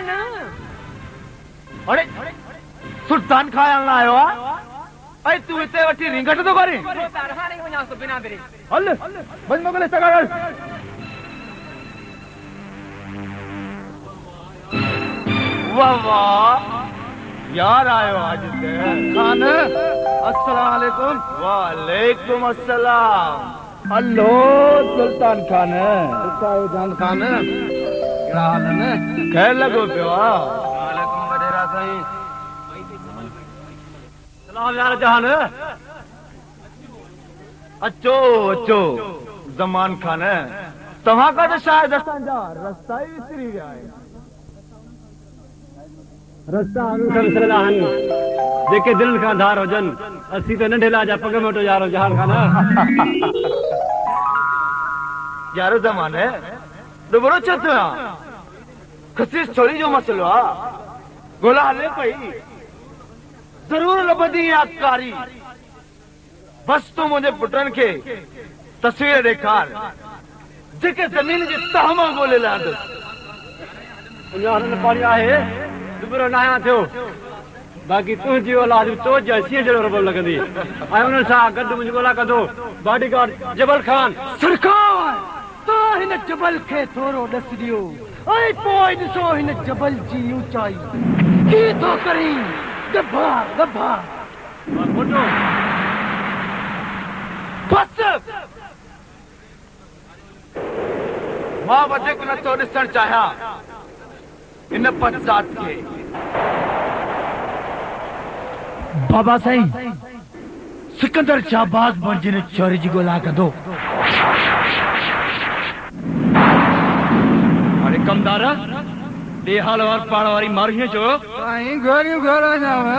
न अरे सुल्तान खान आयो आ अरे तू इते वठी रिंगट तो करे तारहा नहीं वञा तो बिना बेरे हल बंद मोगले सगाड़ वाह वाह यार आयो आज से खान अस्सलाम वालेकुम वालेकुम अस्सलाम अल्लो सुल्तान खान सुल्तान खान क्या हाल है कह लगो पियो वालेकुम वडेरा साईं सलाम यार जहान अचो अचो जमान खान तव्हां का तो शायद असांजा रस्ता ही विसरी विया आहे रस्ता सलाहन जेके दिल का धार हुजन असी तो नंढे लाजा पग मोटो यारो जहान खाना यारो जमान है दुबरो चतो खसीस छोरी जो मसलो आ गोला हले पई जरूर लबदी यादकारी बस तू मुझे पुटन के तस्वीर देखार जेके जमीन जे तहमा गोले लांद उन्हारन पाणी आहे दुबरो नाया थियो बाकी तुंहिंजी औलाद तो जैसी जड़ो रब लगंदी ऐं उन सां गॾु मुंहिंजो ॻोल्हा कंदो बॉडीगार्ड जबल खान सरकार तो हिन जबल खे थोरो ॾस ॾियो ऐं पोइ ॾिसो हिन जबल जी ऊचाई की थो करे गभा गभा फोटो बस मां वधीक नथो ॾिसण चाहियां इन पछात के बाबा साईं सिकंदर शाहबाज बणिजी चोरी जी ॻोल्हा कंदो अरे कमदारा दे हाल वार पाण वारी मारियो जो साईं घरियूं घर वञाव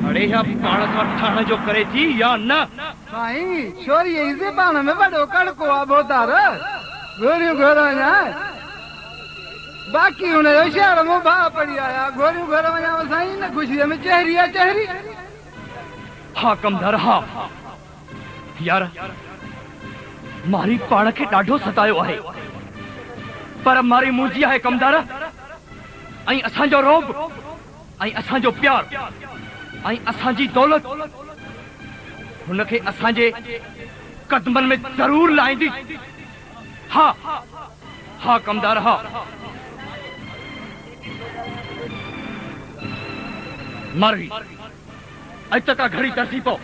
अरे या पाण सां ठहण जो करे थी या न साईं चोरी इसे पाण में वॾो कड़को आहे बोतार घरियूं घर वञा बाकी हुन जो शहर में भाउ पड़ी आया घोरियूं घर वञाव साईं न ख़ुशीअ में चहरी आहे चहरी हाँ कमदार हाँ यार मारी पाण खे ॾाढो सतायो आहे पर मारी मुंहिंजी आहे कमदार ऐं असांजो रोब ऐं असांजो प्यार ऐं असांजी दौलत हुनखे असांजे कदमनि में ज़रूर लाहींदी हाँ हाँ कमदार हाँ मारी अज तक घड़ी तरसी पो